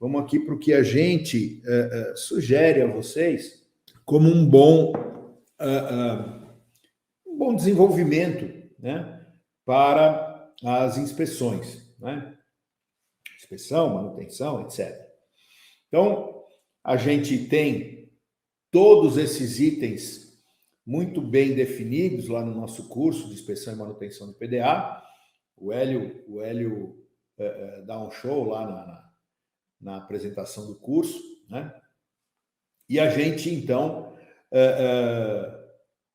Vamos aqui para o que a gente sugere a vocês como um bom desenvolvimento, né, para as inspeções, né? Inspeção, manutenção, etc. Então, a gente tem todos esses itens muito bem definidos lá no nosso curso de inspeção e manutenção do PDA. O Hélio dá um show lá na apresentação do curso, né? E a gente, então,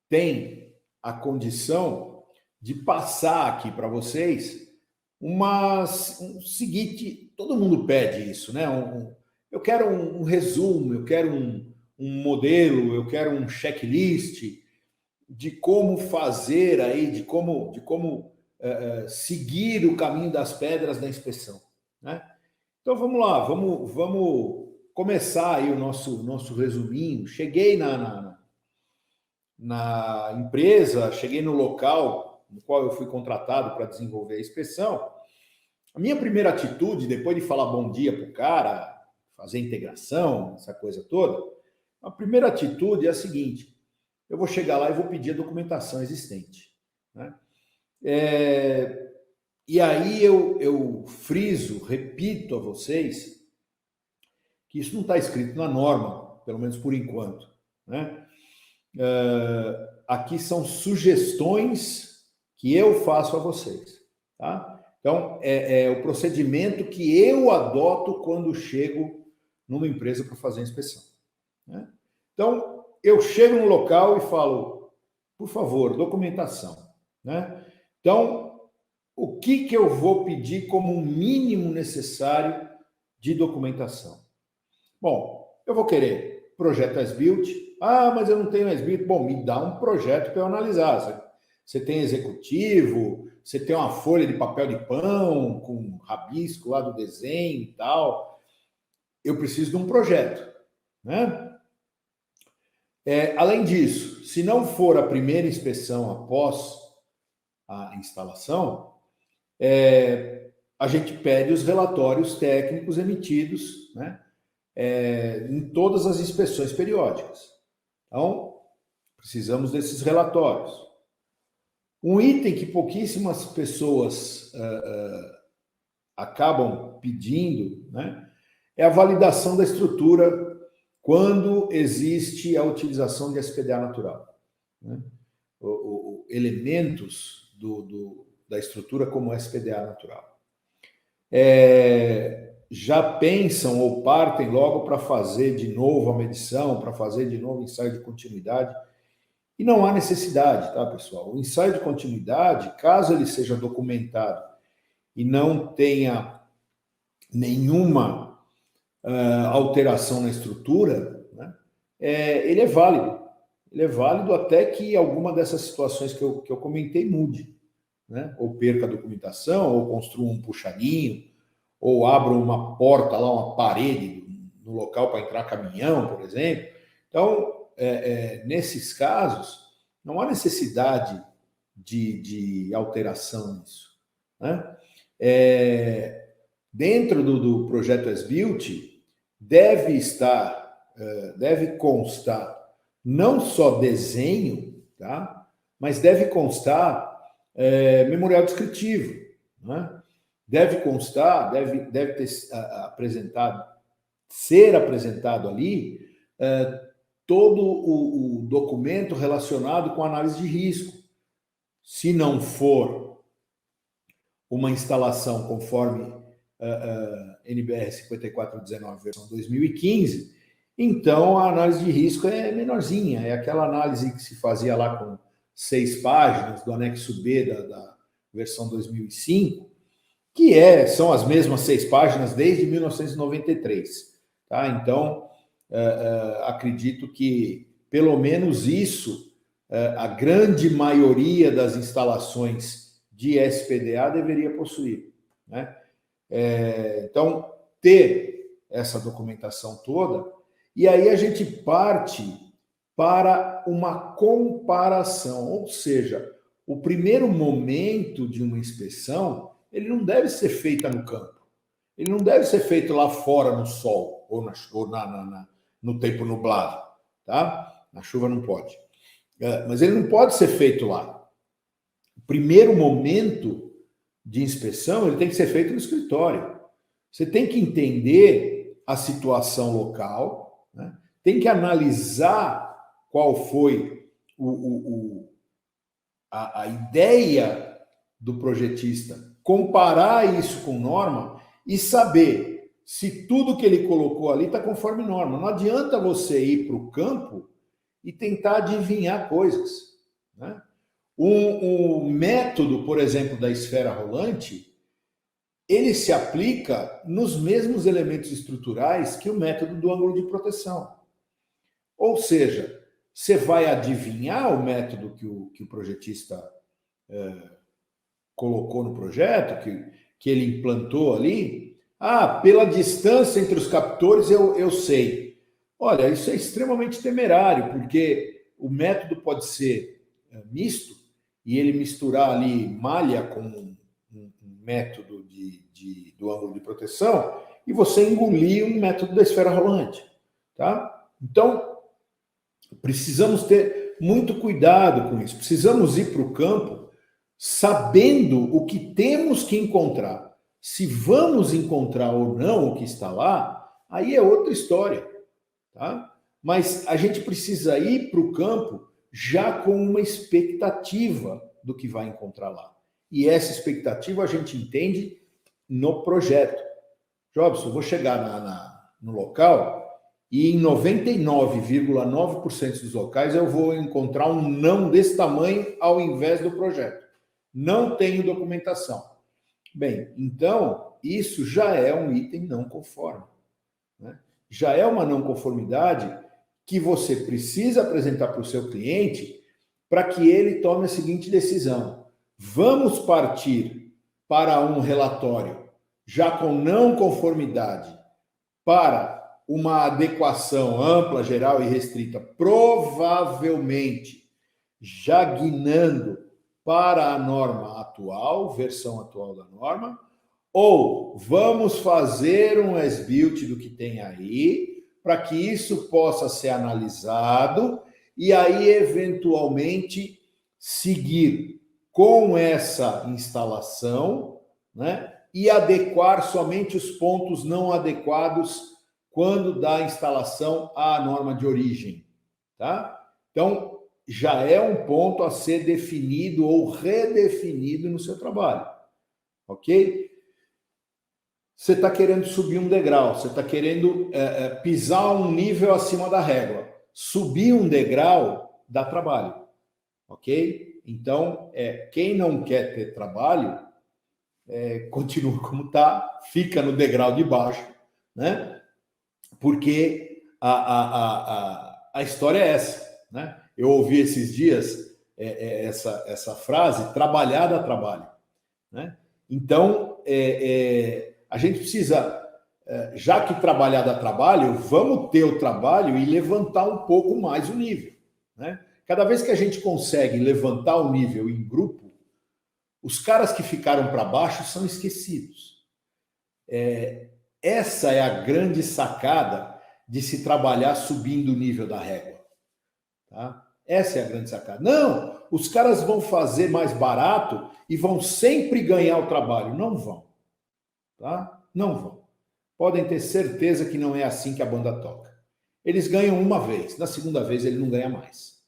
tem a condição de passar aqui para vocês um seguinte, todo mundo pede isso, né? Eu quero um resumo, eu quero um modelo, eu quero um checklist de como fazer aí, de como seguir o caminho das pedras da inspeção, né? Então vamos lá, vamos começar aí o nosso resuminho. Cheguei na empresa, cheguei no local no qual eu fui contratado para desenvolver a inspeção. A minha primeira atitude, depois de falar bom dia para o cara, fazer integração, essa coisa toda, a primeira atitude é a seguinte: eu vou chegar lá e vou pedir a documentação existente, né? E aí eu friso, repito a vocês, que isso não está escrito na norma, pelo menos por enquanto, né? Aqui são sugestões que eu faço a vocês, tá? Então, é o procedimento que eu adoto quando chego numa empresa para fazer a inspeção, né? Então, eu chego no local e falo, por favor, documentação, né? Então, o que eu vou pedir como um mínimo necessário de documentação? Bom, eu vou querer projeto as-built. Ah, mas eu não tenho as-built. Bom, me dá um projeto para eu analisar. Você tem executivo, você tem uma folha de papel de pão com rabisco lá do desenho e tal. Eu preciso de um projeto, né? Além disso, se não for a primeira inspeção após a instalação, a gente pede os relatórios técnicos emitidos, né, em todas as inspeções periódicas. Então, precisamos desses relatórios. Um item que pouquíssimas pessoas acabam pedindo, né, é a validação da estrutura quando existe a utilização de SPDA natural, né? Elementos da estrutura como SPDA natural. Já pensam ou partem logo para fazer de novo a medição, para fazer de novo o ensaio de continuidade. E não há necessidade, tá, pessoal? O ensaio de continuidade, caso ele seja documentado e não tenha nenhuma alteração na estrutura, né, ele é válido. Ele é válido até que alguma dessas situações que eu comentei mude, né? Ou perca a documentação, ou construa um puxadinho, ou abra uma porta lá, uma parede no local para entrar caminhão, por exemplo. Então, nesses casos, não há necessidade de alteração nisso, né? Dentro do projeto as-built, deve constar não só desenho, tá? Mas deve constar memorial descritivo, né? Deve constar, deve ter ser apresentado ali todo o documento relacionado com análise de risco. Se não for uma instalação conforme NBR 5419, versão 2015, então a análise de risco é menorzinha, é aquela análise que se fazia lá com 6 páginas do anexo B da versão 2005, que são as mesmas 6 páginas desde 1993. Tá? Então, acredito que, pelo menos isso, a grande maioria das instalações de SPDA deveria possuir, né? Então, ter essa documentação toda, e aí a gente parte para uma comparação, ou seja, o primeiro momento de uma inspeção, ele não deve ser feita no campo, ele não deve ser feito lá fora no sol ou no tempo nublado, tá? Na chuva não pode. Mas ele não pode ser feito lá. O primeiro momento de inspeção, ele tem que ser feito no escritório. Você tem que entender a situação local, né? Tem que analisar qual foi a ideia do projetista, comparar isso com norma e saber se tudo que ele colocou ali está conforme norma. Não adianta você ir para o campo e tentar adivinhar coisas, né? Um método, por exemplo, da esfera rolante, ele se aplica nos mesmos elementos estruturais que o método do ângulo de proteção. Ou seja, você vai adivinhar o método que o projetista colocou no projeto, que ele implantou ali. Pela distância entre os captores eu sei. Olha, isso é extremamente temerário, porque o método pode ser misto, e ele misturar ali malha com um método do ângulo de proteção, e você engolir um método da esfera rolante. Tá? Então, precisamos ter muito cuidado com isso. Precisamos ir para o campo sabendo o que temos que encontrar. Se vamos encontrar ou não o que está lá, aí é outra história. Tá? Mas a gente precisa ir para o campo já com uma expectativa do que vai encontrar lá. E essa expectativa a gente entende no projeto. Jobson, eu vou chegar no local e em 99,9% dos locais eu vou encontrar um não desse tamanho ao invés do projeto. Não tenho documentação. Bem, então isso já é um item não conforme, né? Já é uma não conformidade que você precisa apresentar para o seu cliente para que ele tome a seguinte decisão: vamos partir para um relatório já com não conformidade para uma adequação ampla, geral e restrita, provavelmente já guinando para a norma atual, versão atual da norma, ou vamos fazer um as-built do que tem aí, para que isso possa ser analisado e aí, eventualmente, seguir com essa instalação, né, e adequar somente os pontos não adequados quando dá instalação à norma de origem. Tá? Então, já é um ponto a ser definido ou redefinido no seu trabalho. Ok? Você está querendo subir um degrau, você está querendo pisar um nível acima da régua. Subir um degrau dá trabalho, ok? Então, quem não quer ter trabalho, continua como está, fica no degrau de baixo, né? Porque a história é essa, né? Eu ouvi esses dias essa frase, trabalhar dá trabalho, né? Então, a gente precisa, já que trabalhar dá trabalho, vamos ter o trabalho e levantar um pouco mais o nível, né? Cada vez que a gente consegue levantar o nível em grupo, os caras que ficaram para baixo são esquecidos. Essa é a grande sacada de se trabalhar subindo o nível da régua. Tá? Essa é a grande sacada. Não, os caras vão fazer mais barato e vão sempre ganhar o trabalho. Não vão. Tá? Não vão. Podem ter certeza que não é assim que a banda toca. Eles ganham uma vez, na segunda vez ele não ganha mais.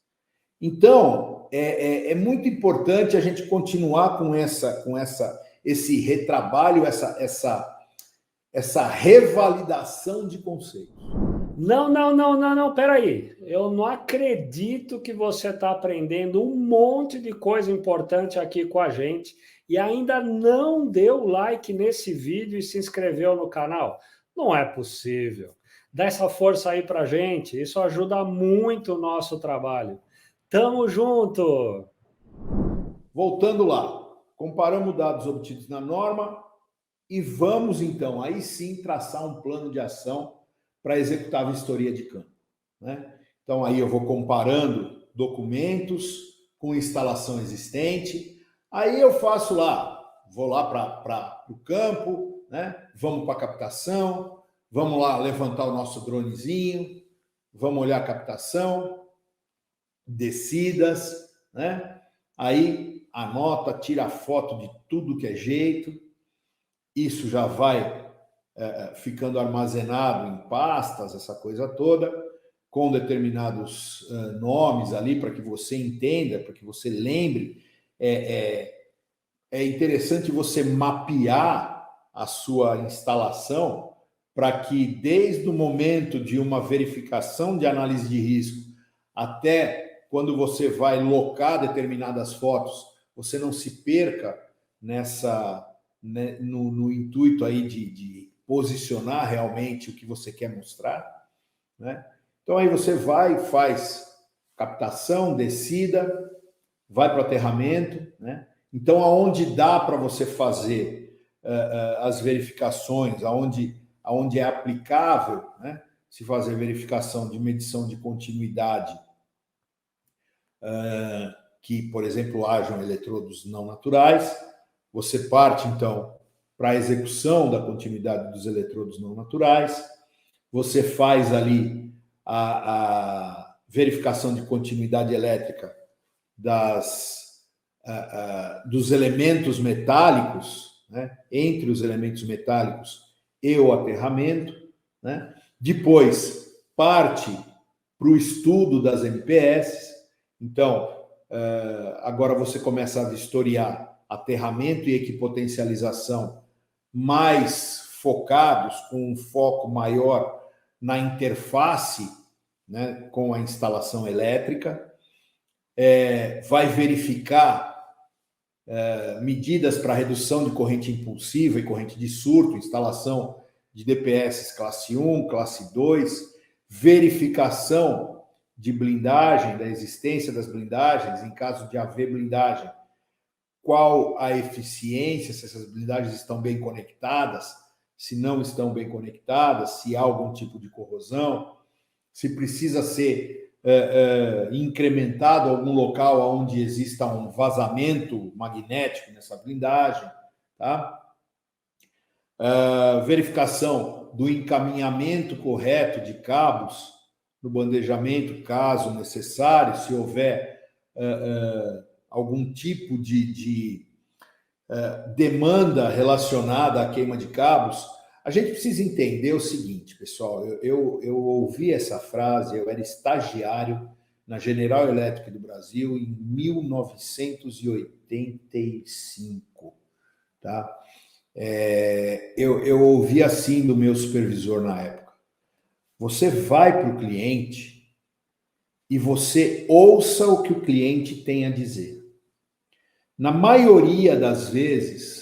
Então, é muito importante a gente continuar com esse retrabalho, essa revalidação de conceitos. Não, peraí. Eu não acredito que você está aprendendo um monte de coisa importante aqui com a gente e ainda não deu like nesse vídeo e se inscreveu no canal. Não é possível. Dá essa força aí pra gente, isso ajuda muito o nosso trabalho. Tamo junto! Voltando lá, comparamos dados obtidos na norma e vamos, então, aí sim traçar um plano de ação para executar a vistoria de campo, né? Então, aí eu vou comparando documentos com instalação existente, aí eu faço lá, vou lá para o campo, né? Vamos para a captação, vamos lá levantar o nosso dronezinho, vamos olhar a captação, descidas, né? Aí anota, tira foto de tudo que é jeito, isso já vai ficando armazenado em pastas, essa coisa toda, com determinados nomes ali para que você entenda, para que você lembre. É interessante você mapear a sua instalação para que, desde o momento de uma verificação de análise de risco até quando você vai locar determinadas fotos, você não se perca no intuito aí de posicionar realmente o que você quer mostrar, né? Então aí você vai, faz captação, descida, vai para o aterramento, né? Então, aonde dá para você fazer as verificações, aonde é aplicável, né? Se fazer verificação de medição de continuidade, que, por exemplo, hajam eletrodos não naturais, você parte, então, para a execução da continuidade dos eletrodos não naturais, você faz ali a verificação de continuidade elétrica dos elementos metálicos, né, entre os elementos metálicos e o aterramento, né? Depois parte para o estudo das MPS. Então, agora você começa a vistoriar aterramento e equipotencialização mais focados, com um foco maior na interface, né, com a instalação elétrica. Vai verificar medidas para redução de corrente impulsiva e corrente de surto, instalação de DPS classe 1, classe 2, verificação de blindagem, da existência das blindagens, em caso de haver blindagem, qual a eficiência, se essas blindagens estão bem conectadas, se não estão bem conectadas, se há algum tipo de corrosão, se precisa ser incrementado algum local onde exista um vazamento magnético nessa blindagem, tá? Verificação do encaminhamento correto de cabos no bandejamento, caso necessário, se houver algum tipo de demanda relacionada à queima de cabos. A gente precisa entender o seguinte, pessoal, eu ouvi essa frase, eu era estagiário na General Electric do Brasil em 1985, tá? Eu ouvi assim do meu supervisor na época: você vai para o cliente e você ouça o que o cliente tem a dizer. Na maioria das vezes,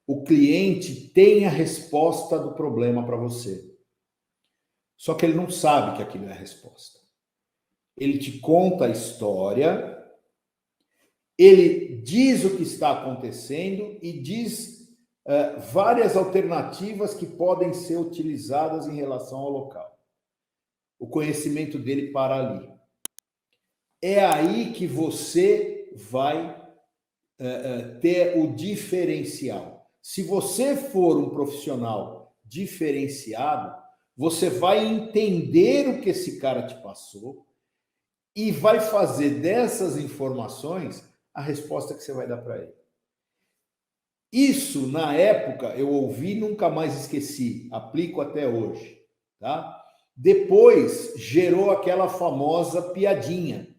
o cliente tem a resposta do problema para você. Só que ele não sabe que aquilo é a resposta. Ele te conta a história, ele diz o que está acontecendo e diz várias alternativas que podem ser utilizadas em relação ao local. O conhecimento dele para ali. É aí que você vai ter o diferencial. Se você for um profissional diferenciado, você vai entender o que esse cara te passou e vai fazer dessas informações a resposta que você vai dar para ele. Isso, na época, eu ouvi, nunca mais esqueci, aplico até hoje, tá? Depois, gerou aquela famosa piadinha.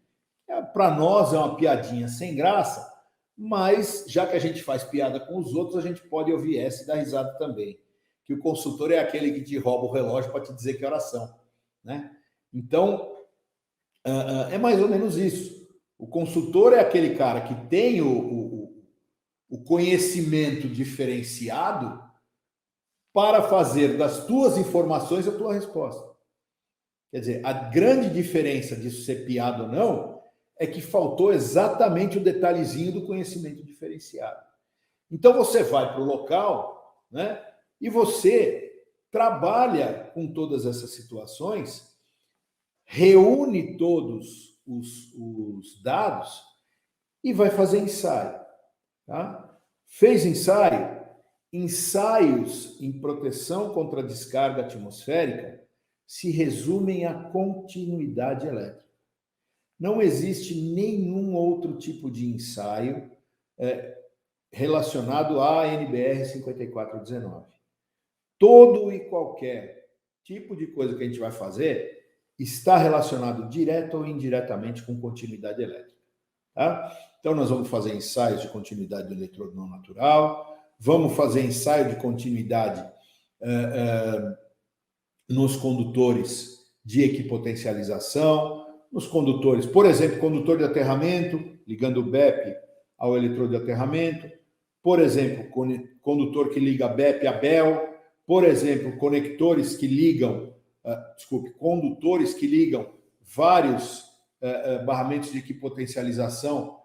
Para nós é uma piadinha sem graça, mas já que a gente faz piada com os outros, a gente pode ouvir essa e dar risada também. Que o consultor é aquele que te rouba o relógio para te dizer que horas são, né? Então, é mais ou menos isso. O consultor é aquele cara que tem o conhecimento diferenciado para fazer das tuas informações a tua resposta. Quer dizer, a grande diferença disso ser piada ou não é que faltou exatamente o detalhezinho do conhecimento diferenciado. Então você vai para o local, né, e você trabalha com todas essas situações, reúne todos os dados e vai fazer ensaio. Tá? Fez ensaio, ensaios em proteção contra a descarga atmosférica se resumem à continuidade elétrica. Não existe nenhum outro tipo de ensaio relacionado à NBR 5419. Todo e qualquer tipo de coisa que a gente vai fazer está relacionado direto ou indiretamente com continuidade elétrica. Tá? Então, nós vamos fazer ensaios de continuidade do eletrodo não natural, vamos fazer ensaio de continuidade nos condutores de equipotencialização, nos condutores, por exemplo, condutor de aterramento, ligando o BEP ao eletrodo de aterramento, por exemplo, condutor que liga BEP a BEL, por exemplo, condutores que ligam vários barramentos de equipotencialização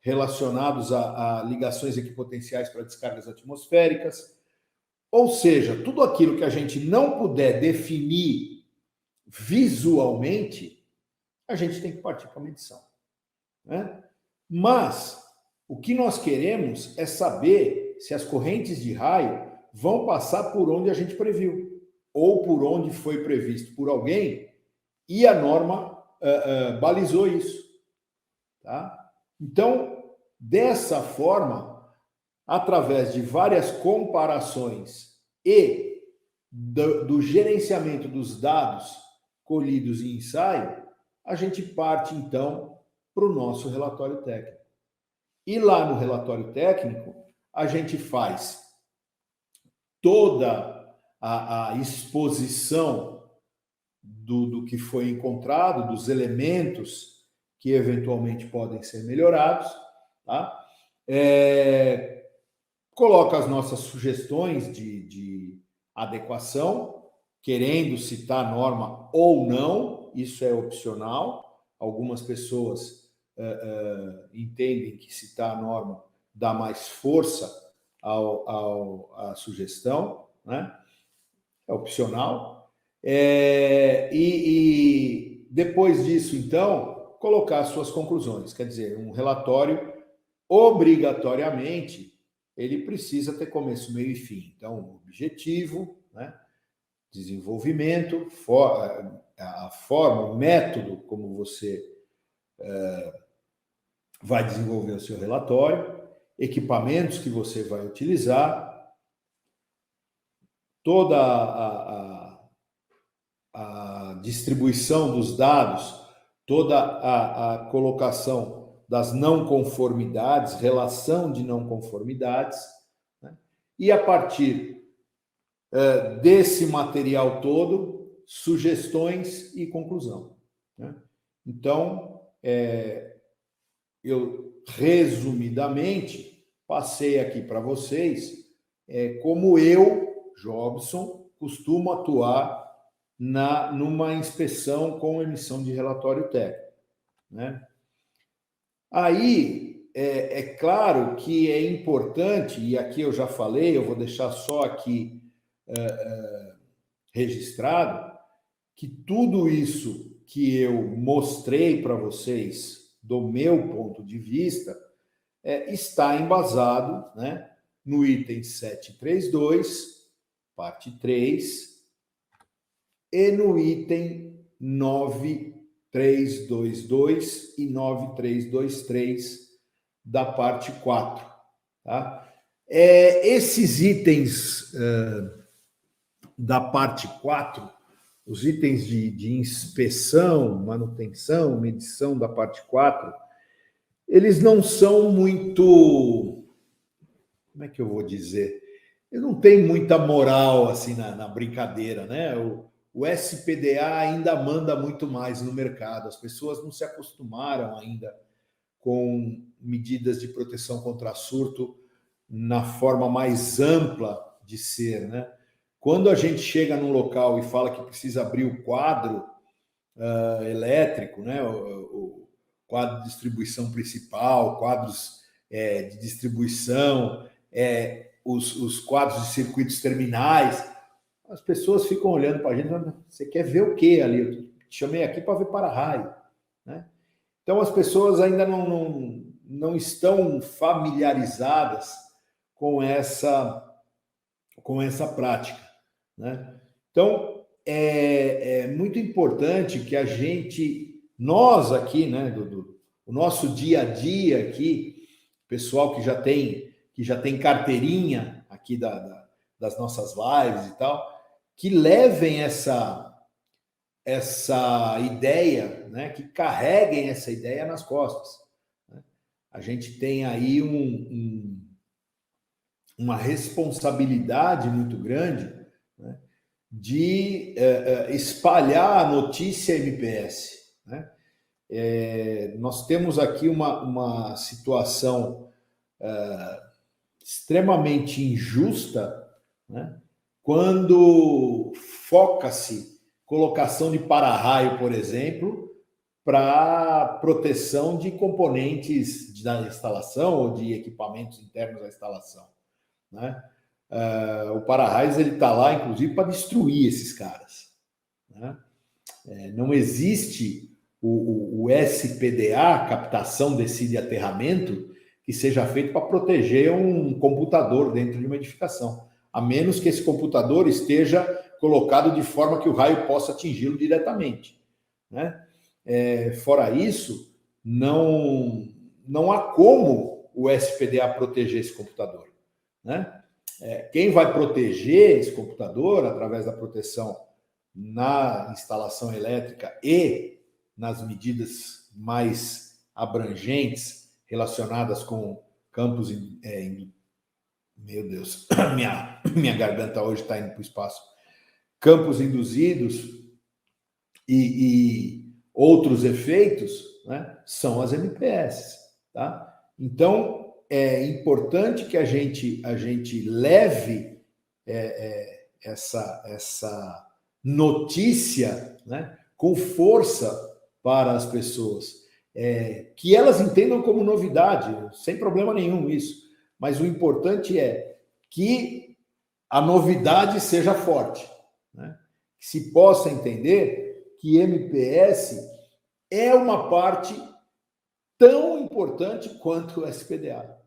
relacionados a ligações equipotenciais para descargas atmosféricas. Ou seja, tudo aquilo que a gente não puder definir visualmente, a gente tem que partir para a medição. Né? Mas o que nós queremos é saber se as correntes de raio vão passar por onde a gente previu, ou por onde foi previsto por alguém, e a norma balizou isso. Tá? Então, dessa forma, através de várias comparações e do gerenciamento dos dados colhidos em ensaio, a gente parte, então, para o nosso relatório técnico. E lá no relatório técnico, a gente faz toda a exposição do que foi encontrado, dos elementos que eventualmente podem ser melhorados, tá? Coloca as nossas sugestões de adequação, querendo citar a norma ou não, isso é opcional. Algumas pessoas entendem que citar a norma dá mais força à sugestão, né? É opcional. E depois disso, então, colocar suas conclusões. Quer dizer, um relatório, obrigatoriamente, ele precisa ter começo, meio e fim. Então, objetivo, né? Desenvolvimento, a forma, o método como você vai desenvolver o seu relatório, equipamentos que você vai utilizar, toda a distribuição dos dados, toda a colocação das não conformidades, relação de não conformidades, né? E a partir desse material todo, sugestões e conclusão, né? Então, eu resumidamente passei aqui para vocês como eu, Jobson, costumo atuar numa inspeção com emissão de relatório técnico, né? Aí, é claro que é importante, e aqui eu já falei, eu vou deixar só aqui registrado, que tudo isso que eu mostrei para vocês, do meu ponto de vista, está embasado, né, no item 732, parte 3, e no item 9322 e 9323 da parte 4. Tá? Esses itens da parte 4, os itens de inspeção, manutenção, medição da parte 4, eles não são muito, como é que eu vou dizer? Eles não têm muita moral assim na brincadeira, né? O SPDA ainda manda muito mais no mercado. As pessoas não se acostumaram ainda com medidas de proteção contra surto na forma mais ampla de ser, né? Quando a gente chega num local e fala que precisa abrir o quadro elétrico, né? O quadro de distribuição principal, quadros de distribuição, os quadros de circuitos terminais, as pessoas ficam olhando para a gente, você quer ver o quê ali? Eu te chamei aqui para ver para-raio, né? Então as pessoas ainda não estão familiarizadas com essa prática, né? Então, é muito importante que a gente, nós aqui, né, o nosso dia a dia aqui, pessoal que já tem carteirinha aqui das nossas lives e tal, que levem essa ideia, né, que carreguem essa ideia nas costas, né? A gente tem aí uma responsabilidade muito grande, né, de espalhar a notícia MPS, né? Nós temos aqui uma situação extremamente injusta, né, quando foca-se colocação de para-raio, por exemplo, para proteção de componentes da instalação ou de equipamentos internos da instalação, né? O para-raios está lá, inclusive, para destruir esses caras, né? Não existe o SPDA, captação, descida e aterramento, que seja feito para proteger um computador dentro de uma edificação, a menos que esse computador esteja colocado de forma que o raio possa atingi-lo diretamente, né? Fora isso, não há como o SPDA proteger esse computador, né? Quem vai proteger esse computador através da proteção na instalação elétrica e nas medidas mais abrangentes relacionadas com campos meu Deus, minha garganta hoje está indo para o espaço. Campos induzidos e outros efeitos, né, são as MPS, tá? Então, é importante que a gente leve essa notícia, né, com força para as pessoas, que elas entendam como novidade, sem problema nenhum isso, mas o importante é que a novidade seja forte, né? Que se possa entender que MPS é uma parte tão importante quanto o SPDA.